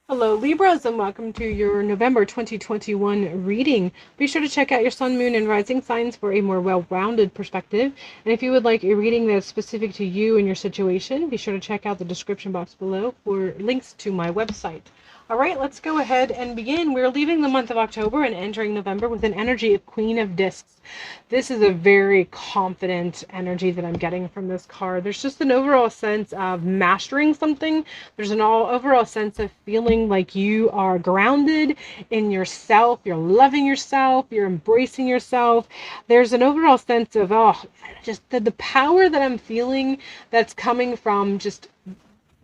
Hello Libras, and welcome to your November 2021 reading. Be sure to check out your sun, moon, and rising signs for a more well-rounded perspective. And if you would like a reading that's specific to you and your situation, be sure to check out the description box below for links to my website. All right, let's go ahead and begin. We're leaving the month of October and entering November with an energy of Queen of Discs. This is a very confident energy that I'm getting from this card. There's just an overall sense of mastering something. There's an overall sense of feeling like you are grounded in yourself. You're loving yourself. You're embracing yourself. There's an overall sense of, just the power that I'm feeling that's coming from just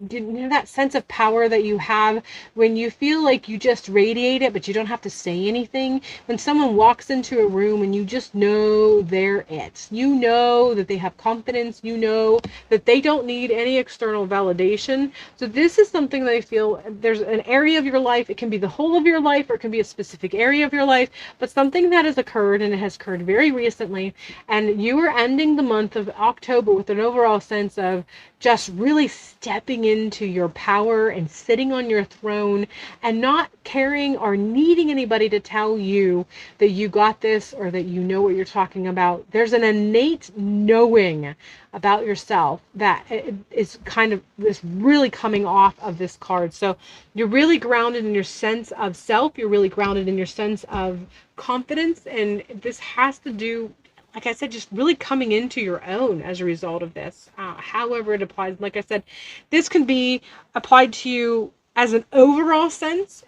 that sense of power that you have when you feel like you just radiate it, but you don't have to say anything. When someone walks into a room and you just know they're it, you know that they have confidence, you know that they don't need any external validation. So this is something that I feel there's an area of your life. It can be the whole of your life, or it can be a specific area of your life, but something that has occurred, and it has occurred very recently, and you are ending the month of October with an overall sense of just really stepping into your power and sitting on your throne and not caring or needing anybody to tell you that you got this or that you know what you're talking about. There's an innate knowing about yourself that is kind of this really coming off of this card. So you're really grounded in your sense of self. You're really grounded in your sense of confidence. And this has to do, like I said, just really coming into your own as a result of this. However it applies, like I said, this can be applied to you as an overall sense,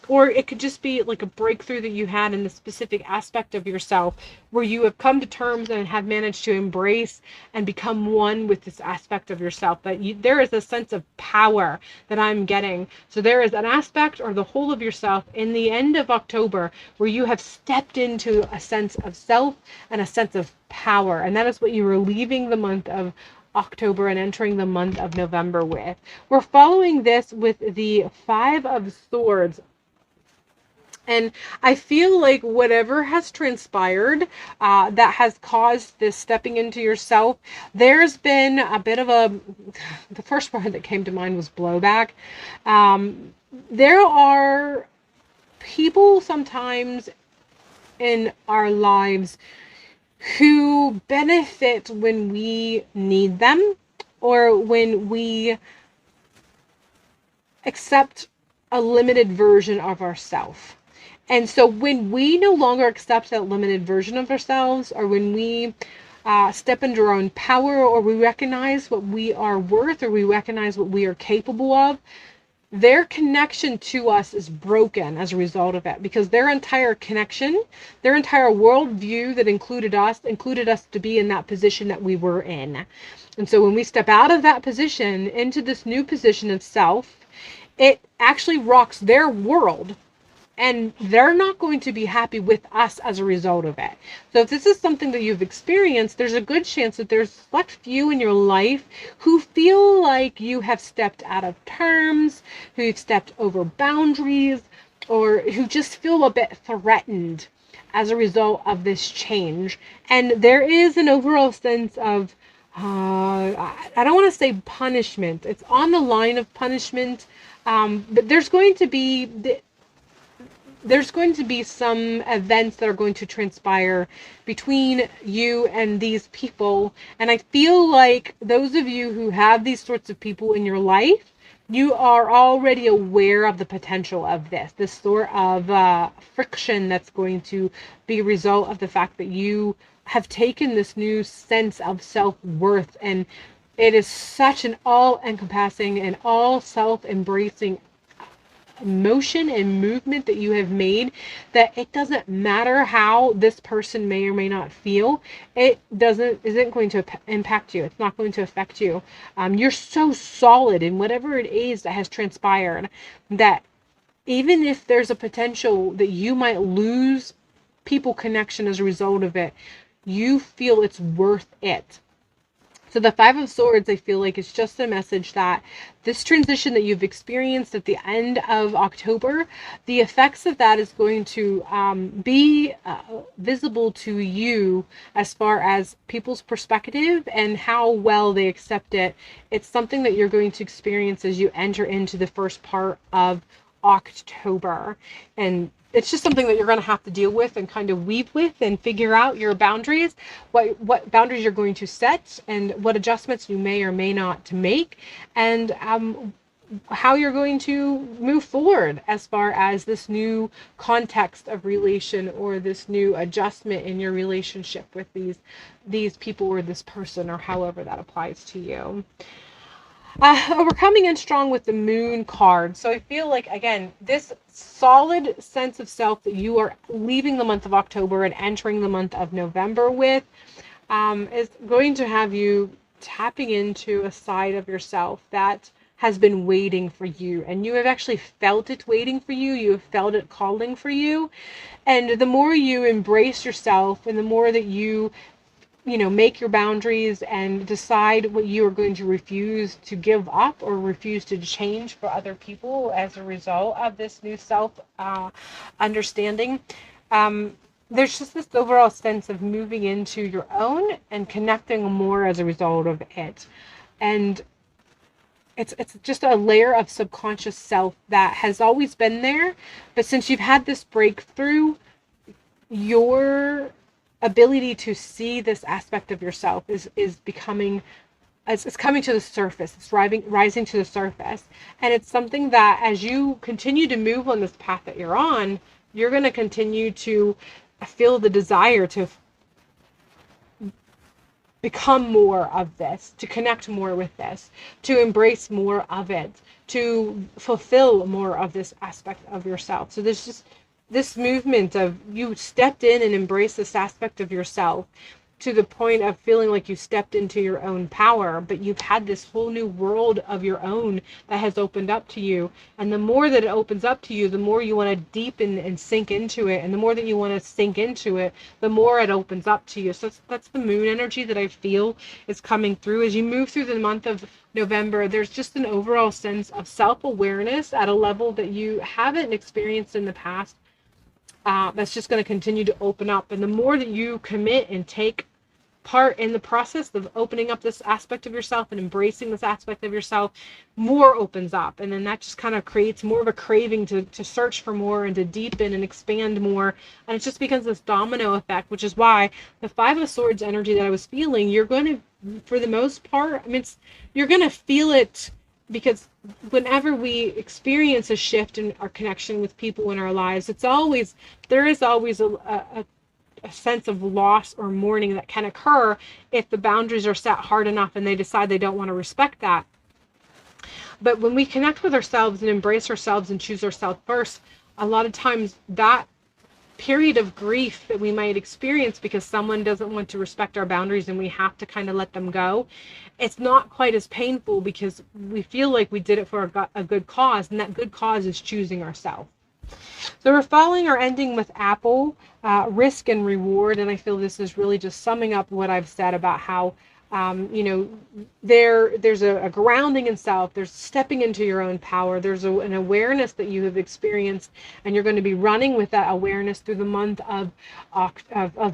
or it could just be like a breakthrough that you had in the specific aspect of yourself where you have come to terms and have managed to embrace and become one with this aspect of yourself. That there is a sense of power that I'm getting. So there is an aspect or the whole of yourself in the end of October where you have stepped into a sense of self and a sense of power. And that is what you were leaving the month of October and entering the month of November with. We're following this with the Five of Swords. And I feel like whatever has transpired that has caused this stepping into yourself, there's been a bit of the first word that came to mind was blowback. There are people sometimes in our lives who benefit when we need them or when we accept a limited version of ourselves. And so when we no longer accept that limited version of ourselves, or when we step into our own power, or we recognize what we are worth, or we recognize what we are capable of, their connection to us is broken as a result of it, because their entire connection, their entire worldview that included us to be in that position that we were in. And so when we step out of that position into this new position of self, it actually rocks their world, and they're not going to be happy with us as a result of it. So if this is something that you've experienced, there's a good chance that there's select few in your life who feel like you have stepped out of terms, who've stepped over boundaries, or who just feel a bit threatened as a result of this change. And there is an overall sense of, I don't want to say punishment. It's on the line of punishment, but there's going to be some events that are going to transpire between you and these people. And I feel like those of you who have these sorts of people in your life, you are already aware of the potential of this sort of friction that's going to be a result of the fact that you have taken this new sense of self-worth. And it is such an all-encompassing and all self-embracing motion and movement that you have made that it doesn't matter how this person may or may not feel. It isn't going to impact you. It's not going to affect you. You're so solid in whatever it is that has transpired that even if there's a potential that you might lose people connection as a result of it, you feel it's worth it. So the Five of Swords, I feel like, is just a message that this transition that you've experienced at the end of October, the effects of that is going to be visible to you as far as people's perspective and how well they accept it. It's something that you're going to experience as you enter into the first part of October. And it's just something that you're going to have to deal with and kind of weave with and figure out your boundaries, what boundaries you're going to set, and what adjustments you may or may not to make, and how you're going to move forward as far as this new context of relation, or this new adjustment in your relationship with these people or this person, or however that applies to you. We're coming in strong with the Moon card. So I feel like, again, this solid sense of self that you are leaving the month of October and entering the month of November with is going to have you tapping into a side of yourself that has been waiting for you, and you have actually felt it waiting for you. You have felt it calling for you. And the more you embrace yourself, and the more that you make your boundaries and decide what you are going to refuse to give up or refuse to change for other people as a result of this new self understanding, there's just this overall sense of moving into your own and connecting more as a result of it. And it's just a layer of subconscious self that has always been there, but since you've had this breakthrough, your ability to see this aspect of yourself is becoming, it's coming to the surface. It's rising to the surface, and it's something that as you continue to move on this path that you're on, you're going to continue to feel the desire to become more of this, to connect more with this, to embrace more of it, to fulfill more of this aspect of yourself. So there's just this movement of you stepped in and embraced this aspect of yourself to the point of feeling like you stepped into your own power, but you've had this whole new world of your own that has opened up to you. And the more that it opens up to you, the more you want to deepen and sink into it. And the more that you want to sink into it, the more it opens up to you. So that's the moon energy that I feel is coming through. As you move through the month of November, there's just an overall sense of self-awareness at a level that you haven't experienced in the past. That's just going to continue to open up. And the more that you commit and take part in the process of opening up this aspect of yourself and embracing this aspect of yourself, more opens up. And then that just kind of creates more of a craving to search for more and to deepen and expand more. And it just becomes this domino effect, which is why the Five of Swords energy that I was feeling, you're going to, for the most part, I mean, you're going to feel it, because whenever we experience a shift in our connection with people in our lives, there is always a sense of loss or mourning that can occur if the boundaries are set hard enough and they decide they don't want to respect that. But when we connect with ourselves and embrace ourselves and choose ourselves first, a lot of times that period of grief that we might experience because someone doesn't want to respect our boundaries and we have to kind of let them go, it's not quite as painful because we feel like we did it for a good cause, and that good cause is choosing ourselves. So we're following our ending with Apple, risk and reward, and I feel this is really just summing up what I've said about how there's a grounding in self, there's stepping into your own power, there's an awareness that you have experienced, and you're going to be running with that awareness through the month of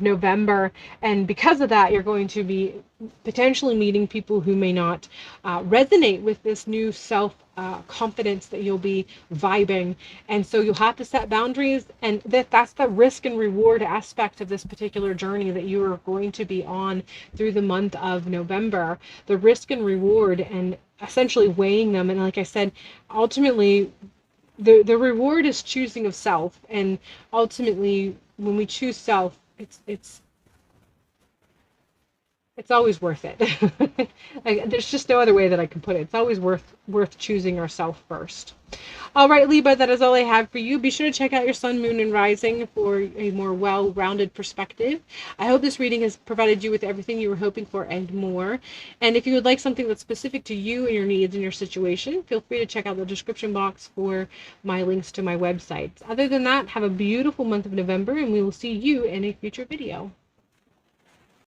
November. And because of that, you're going to be potentially meeting people who may not resonate with this new self confidence that you'll be vibing. And so you'll have to set boundaries, and that's the risk and reward aspect of this particular journey that you are going to be on through the month of November. The risk and reward, and essentially weighing them. And like I said, ultimately the reward is choosing of self, and ultimately when we choose self, it's always worth it. There's just no other way that I can put it. It's always worth choosing ourselves first. All right, Libra, that is all I have for you. Be sure to check out your sun, moon, and rising for a more well-rounded perspective. I hope this reading has provided you with everything you were hoping for and more. And if you would like something that's specific to you and your needs and your situation, feel free to check out the description box for my links to my websites. Other than that, have a beautiful month of November, and we will see you in a future video.